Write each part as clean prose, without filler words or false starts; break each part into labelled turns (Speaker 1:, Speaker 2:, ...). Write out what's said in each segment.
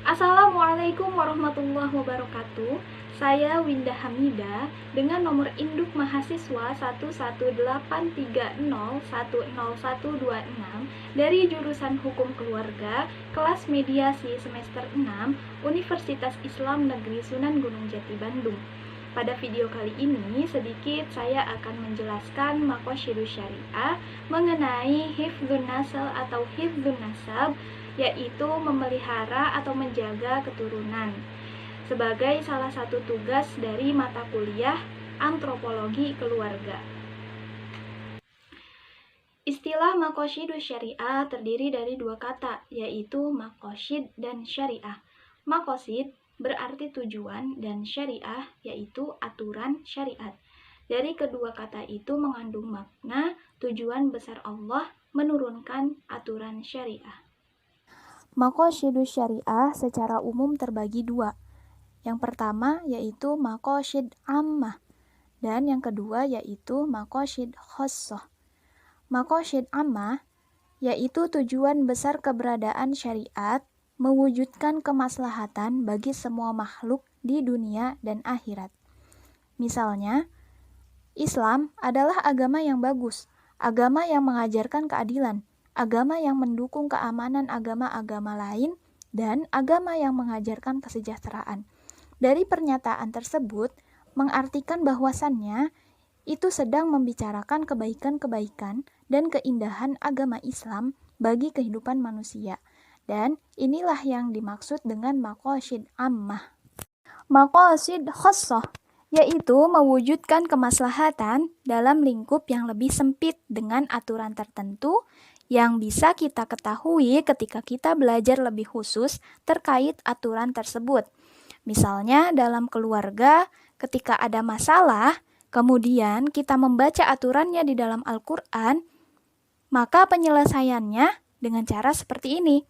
Speaker 1: Assalamualaikum warahmatullahi wabarakatuh. Saya Winda Hamida dengan nomor induk mahasiswa 11830100126 dari jurusan Hukum Keluarga, kelas mediasi semester 6, Universitas Islam Negeri Sunan Gunung Jati Bandung. Pada video kali ini sedikit saya akan menjelaskan maqasidus syariah mengenai hifdzun nasal atau hifdzun nasab, yaitu memelihara atau menjaga keturunan sebagai salah satu tugas dari mata kuliah antropologi keluarga. Istilah maqasidus syariah terdiri dari dua kata, yaitu maqasid dan syariah. Maqasid berarti tujuan dan syariah yaitu aturan syariat. Dari kedua kata itu mengandung makna tujuan besar Allah menurunkan aturan syariah. Maqasidus syariah secara umum terbagi dua. Yang pertama yaitu maqasid ammah dan yang kedua yaitu maqasid khassah. Maqasid ammah yaitu tujuan besar keberadaan syariat mewujudkan kemaslahatan bagi semua makhluk di dunia dan akhirat. Misalnya, Islam adalah agama yang bagus, agama yang mengajarkan keadilan, agama yang mendukung keamanan agama-agama lain, dan agama yang mengajarkan kesejahteraan. Dari pernyataan tersebut, mengartikan bahwasannya itu sedang membicarakan kebaikan-kebaikan dan keindahan agama Islam bagi kehidupan manusia. Dan inilah yang dimaksud dengan maqasid ammah. Maqasid khassah yaitu mewujudkan kemaslahatan dalam lingkup yang lebih sempit dengan aturan tertentu yang bisa kita ketahui ketika kita belajar lebih khusus terkait aturan tersebut. Misalnya dalam keluarga, ketika ada masalah, kemudian kita membaca aturannya di dalam Al-Quran, maka penyelesaiannya dengan cara seperti ini.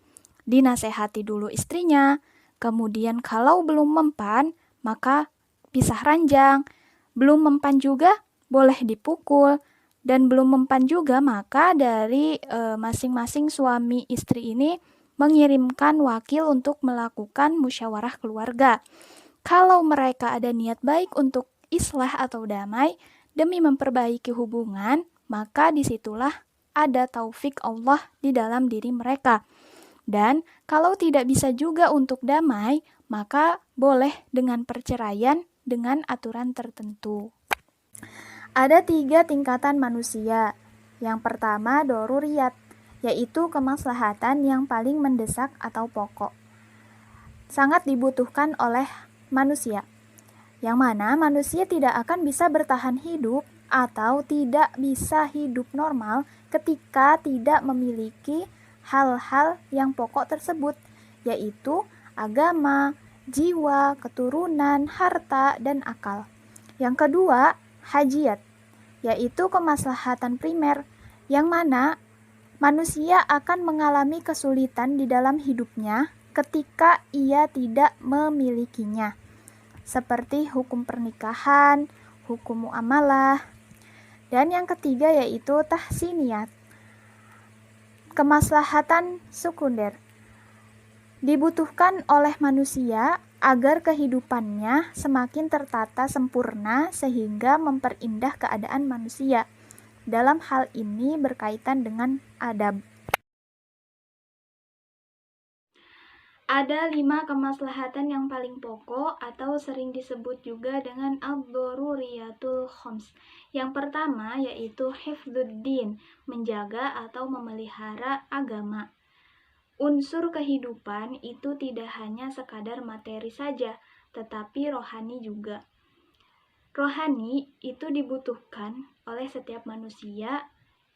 Speaker 1: Dinasehati dulu istrinya, kemudian kalau belum mempan, maka pisah ranjang. Belum mempan juga boleh dipukul, dan belum mempan juga maka dari masing-masing suami istri ini mengirimkan wakil untuk melakukan musyawarah keluarga. Kalau mereka ada niat baik untuk islah atau damai demi memperbaiki hubungan, maka disitulah ada taufik Allah di dalam diri mereka. Dan kalau tidak bisa juga untuk damai, maka boleh dengan perceraian dengan aturan tertentu. Ada 3 tingkatan manusia. Yang pertama doruriyat, yaitu kemaslahatan yang paling mendesak atau pokok. Sangat dibutuhkan oleh manusia. Yang mana manusia tidak akan bisa bertahan hidup atau tidak bisa hidup normal ketika tidak memiliki hal-hal yang pokok tersebut, yaitu agama, jiwa, keturunan, harta, dan akal. Yang kedua, hajiyat, yaitu kemaslahatan primer, yang mana manusia akan mengalami kesulitan di dalam hidupnya ketika ia tidak memilikinya, seperti hukum pernikahan, hukum muamalah. Dan yang ketiga yaitu tahsiniyat, kemaslahatan sekunder, dibutuhkan oleh manusia agar kehidupannya semakin tertata sempurna sehingga memperindah keadaan manusia. Dalam hal ini berkaitan dengan adab. Ada 5 kemaslahatan yang paling pokok atau sering disebut juga dengan ad-daruriyatul khams. Yang pertama yaitu hifdzuddin, menjaga atau memelihara agama. Unsur kehidupan itu tidak hanya sekadar materi saja, tetapi rohani juga. Rohani itu dibutuhkan oleh setiap manusia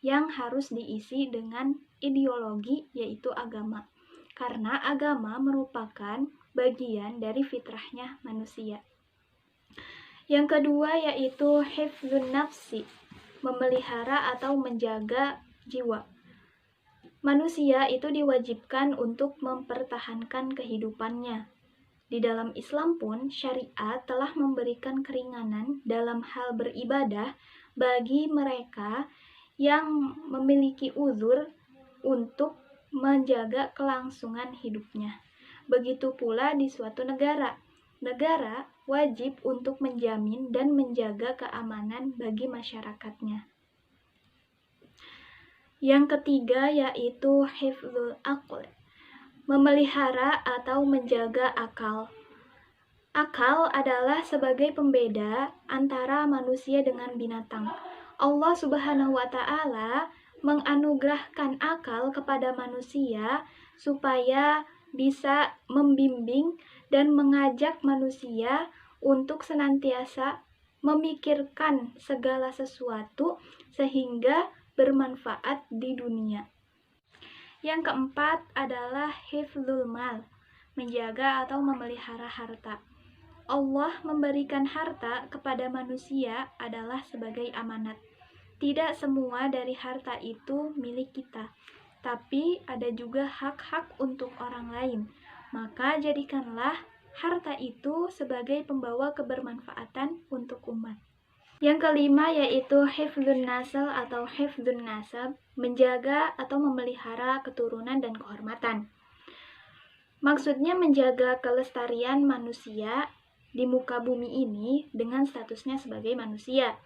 Speaker 1: yang harus diisi dengan ideologi yaitu agama. Karena agama merupakan bagian dari fitrahnya manusia. Yang kedua yaitu hifdzun nafsi, memelihara atau menjaga jiwa. Manusia itu diwajibkan untuk mempertahankan kehidupannya. Di dalam Islam pun, syariat telah memberikan keringanan dalam hal beribadah bagi mereka yang memiliki uzur untuk menjaga kelangsungan hidupnya. Begitu pula di suatu negara. Negara wajib untuk menjamin dan menjaga keamanan bagi masyarakatnya. Yang ketiga yaitu hifdzul aql, memelihara atau menjaga akal. Akal adalah sebagai pembeda antara manusia dengan binatang. Allah Subhanahu wa Ta'ala menganugerahkan akal kepada manusia supaya bisa membimbing dan mengajak manusia untuk senantiasa memikirkan segala sesuatu sehingga bermanfaat di dunia. Yang keempat adalah hifdzul mal, menjaga atau memelihara harta. Allah memberikan harta kepada manusia adalah sebagai amanat. Tidak semua dari harta itu milik kita, tapi ada juga hak-hak untuk orang lain. Maka jadikanlah harta itu sebagai pembawa kebermanfaatan untuk umat. Yang kelima yaitu hifdzun nasl atau hifdzun nasab, menjaga atau memelihara keturunan dan kehormatan. Maksudnya menjaga kelestarian manusia di muka bumi ini dengan statusnya sebagai manusia.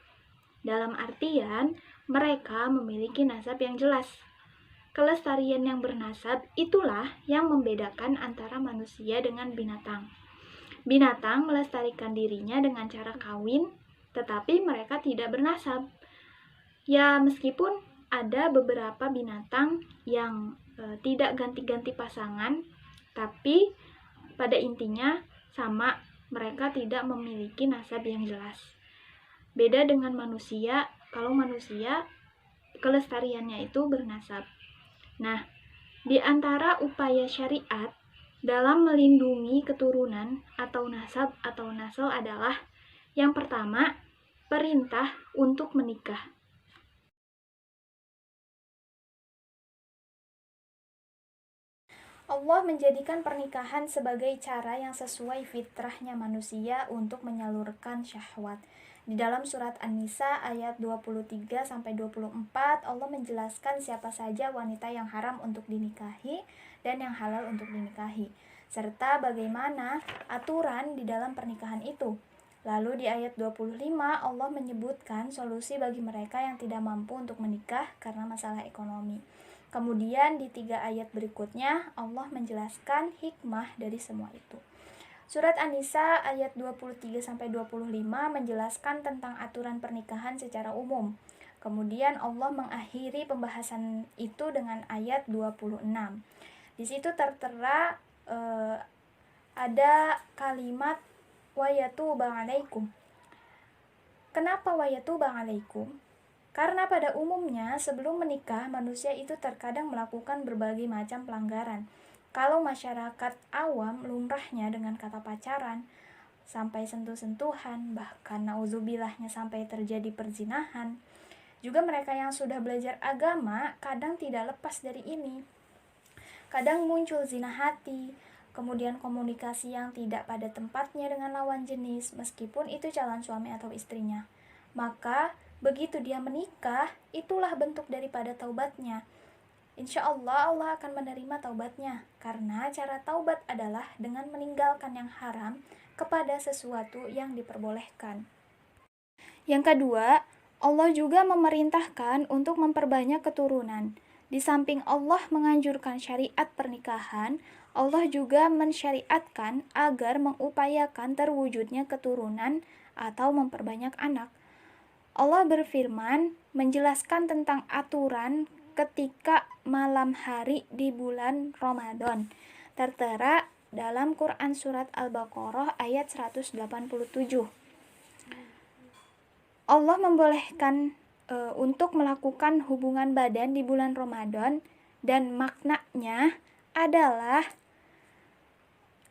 Speaker 1: Dalam artian, mereka memiliki nasab yang jelas. Kelestarian yang bernasab itulah yang membedakan antara manusia dengan binatang. Binatang melestarikan dirinya dengan cara kawin, tetapi mereka tidak bernasab. Ya, meskipun ada beberapa binatang yang tidak ganti-ganti pasangan, tapi pada intinya sama, mereka tidak memiliki nasab yang jelas. Beda dengan manusia, kalau manusia kelestariannya itu bernasab. Nah, di antara upaya syariat dalam melindungi keturunan atau nasal adalah yang pertama, perintah untuk menikah. Allah menjadikan pernikahan sebagai cara yang sesuai fitrahnya manusia untuk menyalurkan syahwat. Di dalam surat An-Nisa ayat 23-24, Allah menjelaskan siapa saja wanita yang haram untuk dinikahi dan yang halal untuk dinikahi, serta bagaimana aturan di dalam pernikahan itu. Lalu di ayat 25, Allah menyebutkan solusi bagi mereka yang tidak mampu untuk menikah karena masalah ekonomi. Kemudian di 3 ayat berikutnya, Allah menjelaskan hikmah dari semua itu. Surat An-Nisa ayat 23-25 menjelaskan tentang aturan pernikahan secara umum. Kemudian Allah mengakhiri pembahasan itu dengan ayat 26. Di situ tertera ada kalimat wa yatuba 'alaikum. Kenapa wa yatuba 'alaikum? Karena pada umumnya sebelum menikah manusia itu terkadang melakukan berbagai macam pelanggaran. Kalau masyarakat awam lumrahnya dengan kata pacaran, sampai sentuh-sentuhan, bahkan nauzubillahnya sampai terjadi perzinahan. Juga mereka yang sudah belajar agama kadang tidak lepas dari ini. Kadang muncul zina hati, kemudian komunikasi yang tidak pada tempatnya dengan lawan jenis, meskipun itu calon suami atau istrinya. Maka begitu dia menikah, itulah bentuk daripada taubatnya. Insya Allah, Allah akan menerima taubatnya, karena cara taubat adalah dengan meninggalkan yang haram kepada sesuatu yang diperbolehkan. Yang kedua, Allah juga memerintahkan untuk memperbanyak keturunan. Di samping Allah menganjurkan syariat pernikahan, Allah juga mensyariatkan agar mengupayakan terwujudnya keturunan atau memperbanyak anak. Allah berfirman menjelaskan tentang aturan ketika malam hari di bulan Ramadan. Tertera dalam Quran surat Al-Baqarah ayat 187. Allah membolehkan untuk melakukan hubungan badan di bulan Ramadan, dan maknanya adalah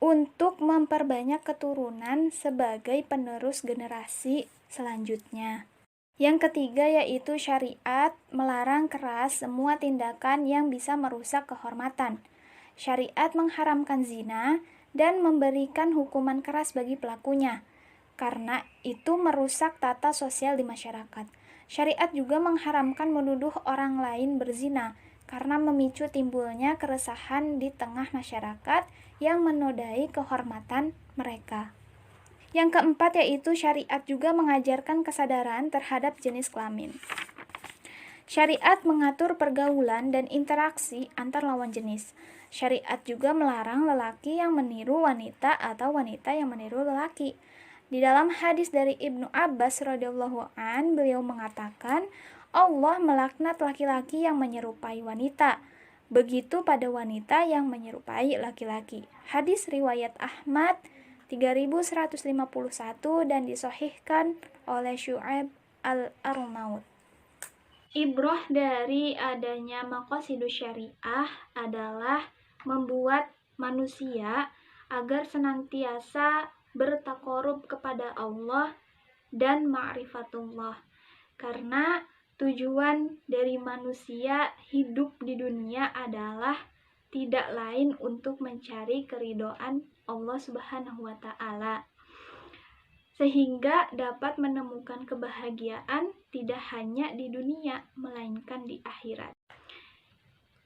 Speaker 1: untuk memperbanyak keturunan sebagai penerus generasi selanjutnya. Yang ketiga yaitu syariat melarang keras semua tindakan yang bisa merusak kehormatan. Syariat mengharamkan zina dan memberikan hukuman keras bagi pelakunya, karena itu merusak tata sosial di masyarakat. Syariat juga mengharamkan menuduh orang lain berzina, karena memicu timbulnya keresahan di tengah masyarakat yang menodai kehormatan mereka. Yang keempat yaitu syariat juga mengajarkan kesadaran terhadap jenis kelamin. Syariat mengatur pergaulan dan interaksi antar lawan jenis. Syariat juga melarang lelaki yang meniru wanita atau wanita yang meniru lelaki. Di dalam hadis dari Ibnu Abbas radhiyallahu an, beliau mengatakan, Allah melaknat laki-laki yang menyerupai wanita. Begitu pada wanita yang menyerupai laki-laki. Hadis riwayat Ahmad 3151 dan disahihkan oleh Syu'aib al-Arnaud. Ibrah dari adanya maqasidus syariah adalah membuat manusia agar senantiasa bertaqarrub kepada Allah dan ma'rifatullah. Karena tujuan dari manusia hidup di dunia adalah tidak lain untuk mencari keridhaan Allah Subhanahu wa Ta'ala, sehingga dapat menemukan kebahagiaan tidak hanya di dunia, melainkan di akhirat.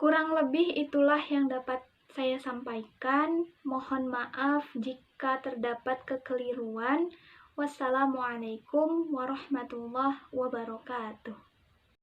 Speaker 1: Kurang lebih itulah yang dapat saya sampaikan. Mohon maaf jika terdapat kekeliruan. Wassalamualaikum warahmatullahi wabarakatuh.